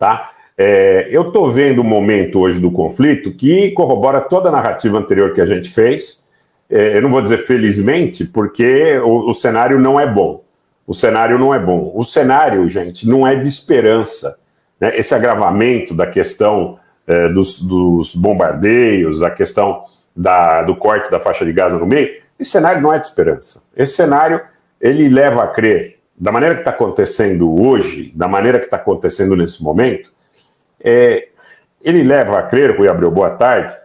tá? Eu estou vendo um momento hoje do conflito que corrobora toda a narrativa anterior que a gente fez. Eu não vou dizer felizmente, porque o cenário não é bom. O cenário não é bom. O cenário, gente, não é de esperança, né? Esse agravamento da questão dos bombardeios, a questão do corte da faixa de Gaza no meio, esse cenário não é de esperança. Esse cenário, ele leva a crer, da maneira que está acontecendo hoje, da maneira que está acontecendo nesse momento, ele leva a crer, Rui Abreu, boa tarde,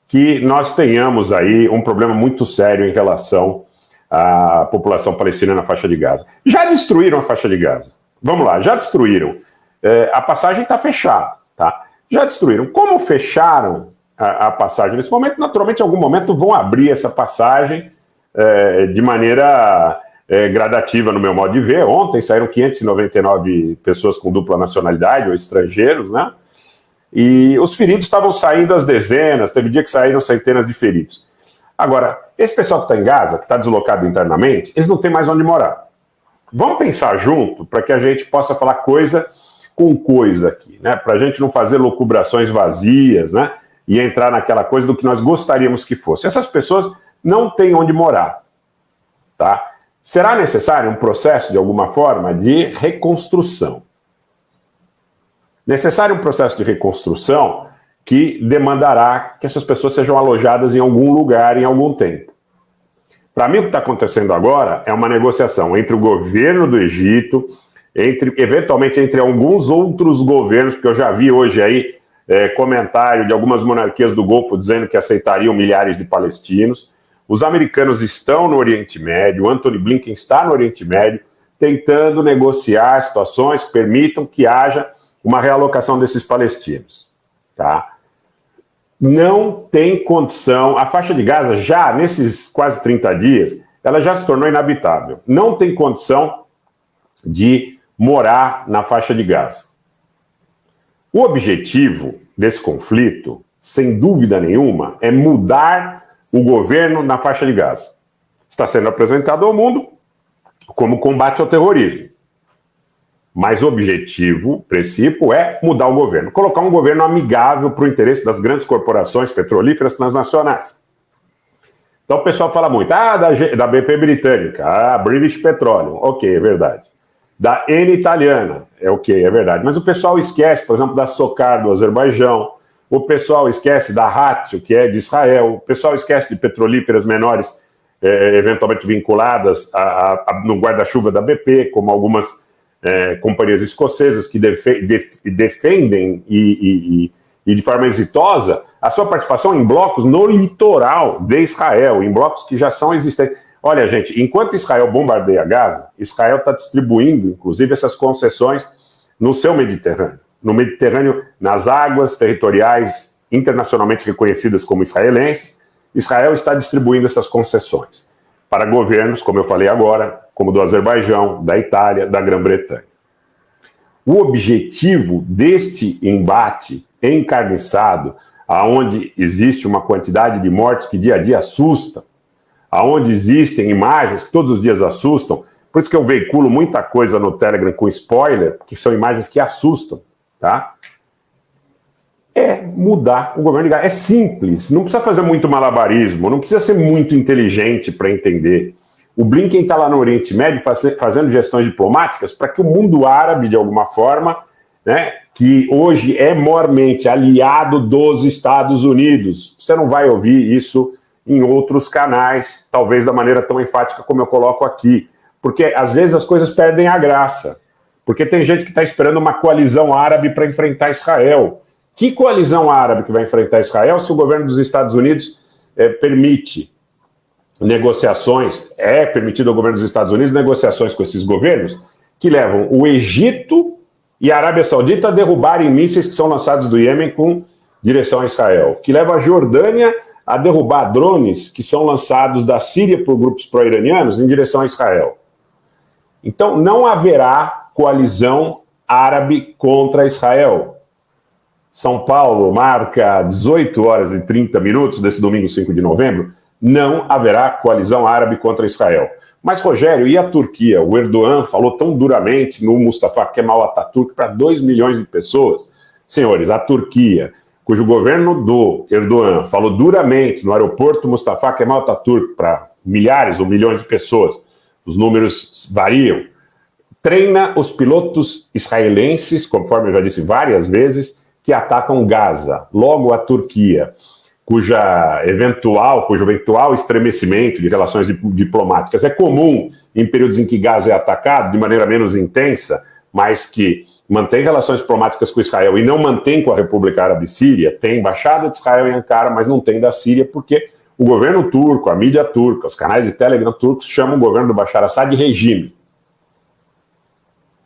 que nós tenhamos aí um problema muito sério em relação à população palestina na faixa de Gaza. Já destruíram a faixa de Gaza. Vamos lá, já destruíram. A passagem está fechada, tá? Já destruíram. Como fecharam a passagem nesse momento, naturalmente, em algum momento vão abrir essa passagem de maneira gradativa, no meu modo de ver. Ontem saíram 599 pessoas com dupla nacionalidade ou estrangeiros, né? E os feridos estavam saindo às dezenas, teve dia que saíram centenas de feridos. Agora, esse pessoal que está em Gaza, que está deslocado internamente, eles não têm mais onde morar. Vamos pensar junto para que a gente possa falar coisa com coisa aqui, né? Para a gente não fazer locubrações vazias, né? E entrar naquela coisa do que nós gostaríamos que fosse. Essas pessoas não têm onde morar, tá? Será necessário um processo, de alguma forma, de reconstrução. Necessário um processo de reconstrução que demandará que essas pessoas sejam alojadas em algum lugar, em algum tempo. Para mim, o que está acontecendo agora é uma negociação entre o governo do Egito, eventualmente entre alguns outros governos, porque eu já vi hoje aí comentário de algumas monarquias do Golfo dizendo que aceitariam milhares de palestinos. Os americanos estão no Oriente Médio, o Antony Blinken está no Oriente Médio, tentando negociar situações que permitam que haja uma realocação desses palestinos, tá? Não tem condição, a faixa de Gaza já, nesses quase 30 dias, ela já se tornou inabitável. Não tem condição de morar na faixa de Gaza. O objetivo desse conflito, sem dúvida nenhuma, é mudar o governo na faixa de Gaza. Está sendo apresentado ao mundo como combate ao terrorismo. Mas o objetivo, o princípio, é mudar o governo. Colocar um governo amigável para o interesse das grandes corporações petrolíferas transnacionais. Então o pessoal fala muito, da BP britânica, British Petroleum, ok, é verdade. Da Eni italiana, é verdade. Mas o pessoal esquece, por exemplo, da SOCAR do Azerbaijão, o pessoal esquece da Hatch, que é de Israel, o pessoal esquece de petrolíferas menores, eventualmente vinculadas no guarda-chuva da BP, como algumas companhias escocesas que defendem e de forma exitosa a sua participação em blocos no litoral de Israel, em blocos que já são existentes. Olha, gente, enquanto Israel bombardeia Gaza, Israel está distribuindo, inclusive, essas concessões no seu Mediterrâneo. No Mediterrâneo, nas águas territoriais internacionalmente reconhecidas como israelenses, Israel está distribuindo essas concessões para governos, como eu falei agora, como do Azerbaijão, da Itália, da Grã-Bretanha. O objetivo deste embate encarniçado, aonde existe uma quantidade de mortes que dia a dia assusta, aonde existem imagens que todos os dias assustam, por isso que eu veiculo muita coisa no Telegram com spoiler, que são imagens que assustam, tá? É mudar o governo de Gaza. É simples, não precisa fazer muito malabarismo, não precisa ser muito inteligente para entender. O Blinken está lá no Oriente Médio fazendo gestões diplomáticas para que o mundo árabe, de alguma forma, né, que hoje é mormente aliado dos Estados Unidos, você não vai ouvir isso em outros canais, talvez da maneira tão enfática como eu coloco aqui, porque às vezes as coisas perdem a graça, porque tem gente que está esperando uma coalizão árabe para enfrentar Israel. Que coalizão árabe que vai enfrentar Israel se o governo dos Estados Unidos permite negociações, é permitido ao governo dos Estados Unidos negociações com esses governos que levam o Egito e a Arábia Saudita a derrubarem mísseis que são lançados do Iêmen com direção a Israel, que leva a Jordânia a derrubar drones que são lançados da Síria por grupos pró-iranianos em direção a Israel. Então não haverá coalizão árabe contra Israel. São Paulo marca 18 horas e 30 minutos desse domingo 5 de novembro, não haverá coalizão árabe contra Israel. Mas, Rogério, e a Turquia? O Erdogan falou tão duramente no Mustafa Kemal Atatürk para 2 milhões de pessoas. Senhores, a Turquia, cujo governo do Erdogan falou duramente no aeroporto Mustafa Kemal Atatürk para milhares ou milhões de pessoas, os números variam, treina os pilotos israelenses, conforme eu já disse várias vezes, que atacam Gaza. Logo, a Turquia, cujo eventual estremecimento de relações diplomáticas é comum em períodos em que Gaza é atacado de maneira menos intensa, mas que mantém relações diplomáticas com Israel e não mantém com a República Árabe Síria, tem embaixada de Israel em Ankara, mas não tem da Síria, porque o governo turco, a mídia turca, os canais de Telegram turcos chamam o governo do Bashar Assad de regime.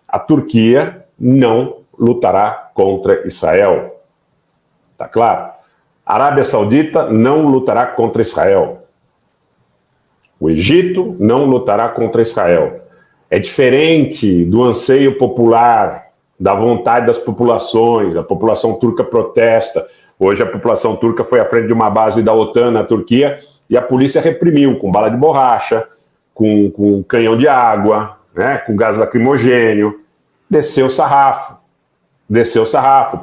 A Turquia não lutará contra Israel. Tá claro? A Arábia Saudita não lutará contra Israel. O Egito não lutará contra Israel. É diferente do anseio popular, da vontade das populações. A população turca protesta. Hoje a população turca foi à frente de uma base da OTAN na Turquia e a polícia reprimiu com bala de borracha, com canhão de água, né, com gás lacrimogênio. Desceu o sarrafo,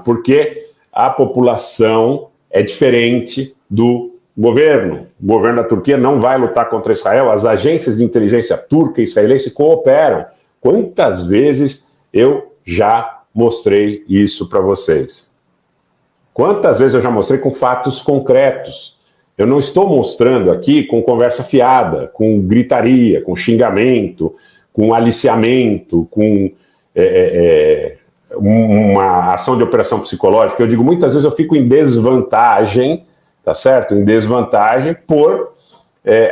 porque a população é diferente do governo. O governo da Turquia não vai lutar contra Israel, as agências de inteligência turca e israelense cooperam. Quantas vezes eu já mostrei isso para vocês? Quantas vezes eu já mostrei com fatos concretos? Eu não estou mostrando aqui com conversa fiada, com gritaria, com xingamento, com aliciamento, com uma ação de operação psicológica. Eu digo, muitas vezes eu fico em desvantagem, tá certo? Em desvantagem por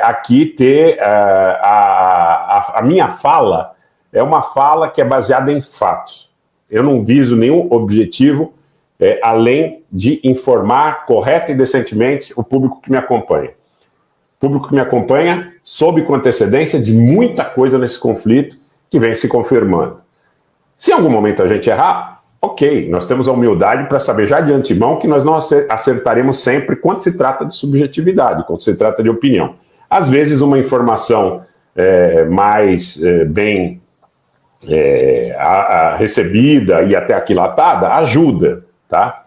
aqui ter a minha fala é uma fala que é baseada em fatos. Eu não viso nenhum objetivo além de informar correta e decentemente o público que me acompanha. O público que me acompanha soube com antecedência de muita coisa nesse conflito que vem se confirmando. Se em algum momento a gente errar, ok, nós temos a humildade para saber já de antemão que nós não acertaremos sempre quando se trata de subjetividade, quando se trata de opinião. Às vezes uma informação mais bem recebida e até aquilatada ajuda, tá?